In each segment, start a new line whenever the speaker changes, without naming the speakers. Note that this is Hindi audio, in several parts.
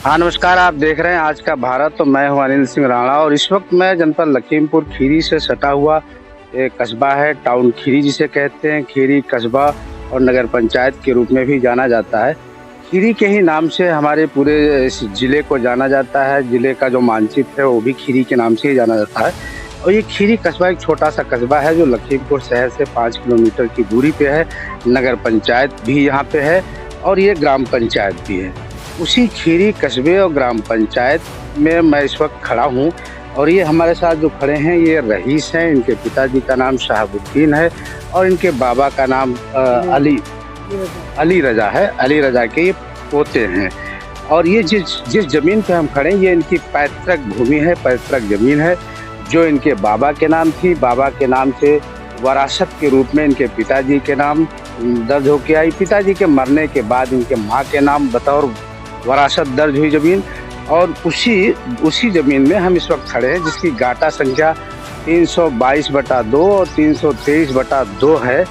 हाँ नमस्कार, आप देख रहे हैं आज का भारत। तो मैं हूँ अनिल सिंह राणा और इस वक्त मैं जनपद लखीमपुर खीरी से सटा हुआ एक कस्बा है, टाउन खीरी जिसे कहते हैं। खीरी कस्बा और नगर पंचायत के रूप में भी जाना जाता है। खीरी के ही नाम से हमारे पूरे इस जिले को जाना जाता है। जिले का जो मानचित्र है वो भी खीरी के नाम से ही जाना जाता है। और ये खीरी कस्बा एक छोटा सा कस्बा है जो लखीमपुर शहर से 5 किलोमीटर की दूरी पे है। नगर पंचायत भी यहाँ पे है और ये ग्राम पंचायत भी है। उसी खीरी कस्बे और ग्राम पंचायत में मैं इस वक्त खड़ा हूँ और ये हमारे साथ जो खड़े हैं ये रईस हैं। इनके पिताजी का नाम शहाबुद्दीन है और इनके बाबा का नाम अली रजा है। अली रजा के ये पोते हैं। और ये जिस जिस जमीन पे हम खड़े हैं ये इनकी पैतृक भूमि है, पैतृक जमीन है जो इनके बाबा के नाम थी। बाबा के नाम से वरासत के रूप में इनके पिताजी के नाम दर्ज होके आई। पिताजी के मरने के बाद इनके माँ के नाम बतौर वरासत दर्ज हुई जमीन। और उसी जमीन में हम इस वक्त खड़े हैं जिसकी गाटा संख्या 322/2 और 323/2 है।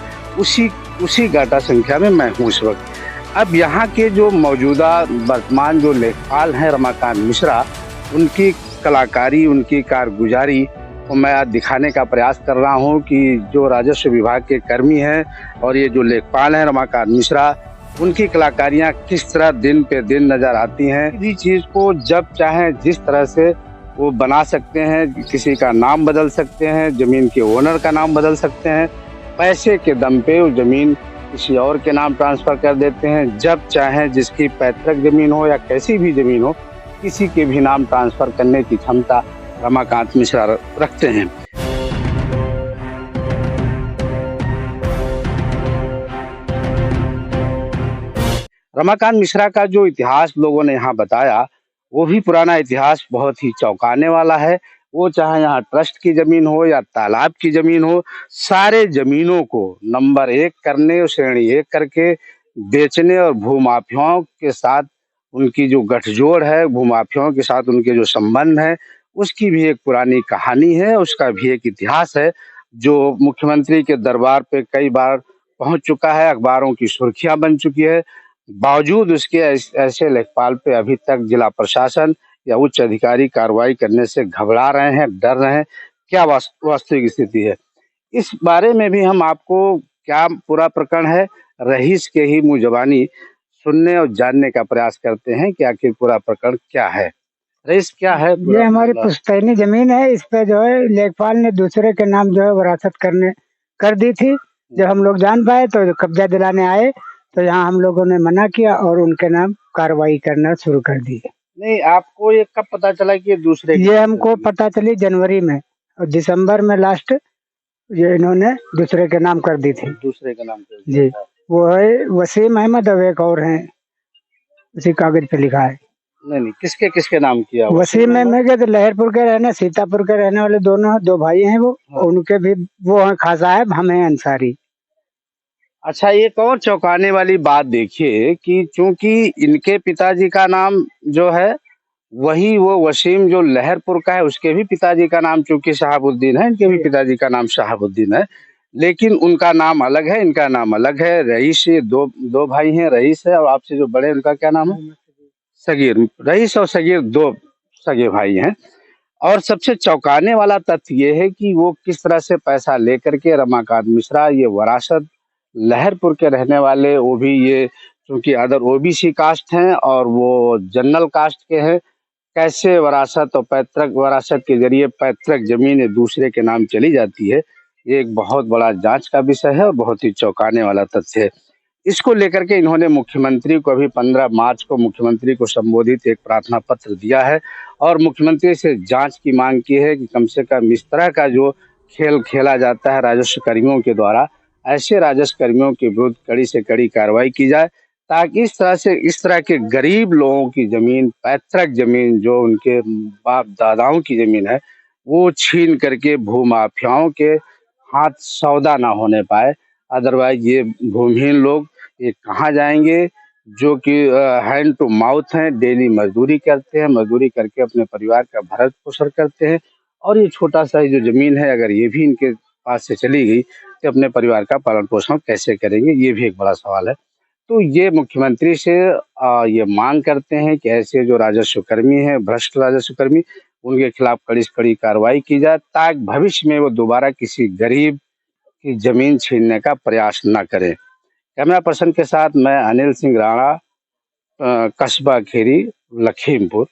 उसी गाटा संख्या में मैं हूँ इस वक्त। अब यहाँ के जो मौजूदा वर्तमान जो लेखपाल हैं रमाकांत मिश्रा, उनकी कलाकारी, उनकी कारगुजारी को मैं आज दिखाने का प्रयास कर रहा हूँ कि जो राजस्व विभाग के कर्मी हैं और ये जो लेखपाल हैं रमाकांत मिश्रा, उनकी कलाकारियाँ किस तरह दिन पे दिन नजर आती हैं। किसी चीज़ को जब चाहें जिस तरह से वो बना सकते हैं। किसी का नाम बदल सकते हैं, ज़मीन के ओनर का नाम बदल सकते हैं, पैसे के दम पे वो ज़मीन किसी और के नाम ट्रांसफ़र कर देते हैं। जब चाहें जिसकी पैतृक ज़मीन हो या कैसी भी ज़मीन हो, किसी के भी नाम ट्रांसफ़र करने की क्षमता रमाकांत मिश्रा रखते हैं। रमाकांत मिश्रा का जो इतिहास लोगों ने यहाँ बताया वो भी पुराना इतिहास बहुत ही चौंकाने वाला है। वो चाहे यहाँ ट्रस्ट की जमीन हो या तालाब की जमीन हो, सारे जमीनों को नंबर 1 करने और श्रेणी 1 करके बेचने और भूमाफियाओं के साथ उनकी जो गठजोड़ है, भूमाफियाओं के साथ उनके जो संबंध है, उसकी भी एक पुरानी कहानी है, उसका भी एक इतिहास है जो मुख्यमंत्री के दरबार पे कई बार पहुंच चुका है, अखबारों की सुर्खियां बन चुकी है। बावजूद उसके ऐसे लेखपाल पे अभी तक जिला प्रशासन या उच्च अधिकारी कार्रवाई करने से घबरा रहे हैं, डर रहे हैं। क्या वास्तविक स्थिति है, इस बारे में भी हम आपको क्या पूरा प्रकरण है रईस के ही मुंह जबानी सुनने और जानने का प्रयास करते हैं कि आखिर पूरा प्रकरण क्या है। रईस क्या है
ये हमारी पुश्तैनी जमीन है। इस पे जो है लेखपाल ने दूसरे के नाम जो है वरासत कर दी थी। जब हम लोग जान पाए तो कब्जा दिलाने आए तो यहाँ हम लोगों ने मना किया और उनके नाम कार्रवाई करना शुरू कर दी।
नहीं, आपको ये कब पता चला कि ये दूसरे
ये हमको पता चली जनवरी में और दिसंबर में लास्ट ये इन्होंने दूसरे के नाम कर दी थी।
दूसरे का नाम
जी, वो है वसीम अहमद और एक और हैं, उसी कागज पे लिखा है।
नहीं, किसके किसके नाम किया?
वसीम अहमद के तो लहरपुर के रहने, सीतापुर के रहने वाले दोनों 2 भाई हैं वो।
हाँ।
उनके भी वो हैं खान साहब, हम हैं अंसारी।
अच्छा, एक और चौंकाने वाली बात देखिए कि चूंकि इनके पिताजी का नाम जो है वही वो वसीम जो लहरपुर का है, उसके भी पिताजी का नाम चूंकि शहाबुद्दीन है, इनके भी पिताजी का नाम शहाबुद्दीन है, लेकिन उनका नाम अलग है, इनका नाम अलग है। रईस, ये दो भाई हैं, रईस है और आपसे जो बड़े उनका क्या नाम है? सगीर। रईस और सगीर दो सगे भाई हैं। और सबसे चौंकाने वाला तथ्य ये है कि वो किस तरह से पैसा लेकर के रमाकांत मिश्रा, ये वरासत लहरपुर के रहने वाले, वो भी ये चूंकि अदर ओबीसी कास्ट हैं और वो जनरल कास्ट के हैं, कैसे वरासत और पैतृक वरासत के जरिए पैतृक जमीन एक दूसरे के नाम चली जाती है, ये एक बहुत बड़ा जांच का विषय है और बहुत ही चौंकाने वाला तथ्य है। इसको लेकर के इन्होंने मुख्यमंत्री को अभी 15 मार्च को मुख्यमंत्री को संबोधित एक प्रार्थना पत्र दिया है और मुख्यमंत्री से जांच की मांग की है कि कम से कम इस तरह का जो खेल खेला जाता है राजस्व कर्मियों के द्वारा, ऐसे राजस्व कर्मियों के विरुद्ध कड़ी से कड़ी कार्रवाई की जाए ताकि इस तरह के गरीब लोगों की जमीन, पैतृक जमीन जो उनके बाप दादाओं की जमीन है, वो छीन करके भूमाफियाओं के हाथ सौदा ना होने पाए। अदरवाइज ये भूमिहीन लोग ये कहाँ जाएंगे जो कि हैंड टू माउथ हैं, डेली मजदूरी करते हैं, मजदूरी करके अपने परिवार का भरण पोषण करते हैं। और ये छोटा सा जो जमीन है अगर ये भी इनके पास से चली गई तो अपने परिवार का पालन पोषण कैसे करेंगे, ये भी एक बड़ा सवाल है। तो ये मुख्यमंत्री से ये मांग करते हैं कि ऐसे जो राजस्व कर्मी हैं, भ्रष्ट राजस्व कर्मी, उनके खिलाफ कड़ी से कड़ी कार्रवाई की जाए ताकि भविष्य में वो दोबारा किसी गरीब की जमीन छीनने का प्रयास न करें। कैमरा पर्सन के साथ मैं अनिल सिंह राणा, कस्बा खेरी, लखीमपुर।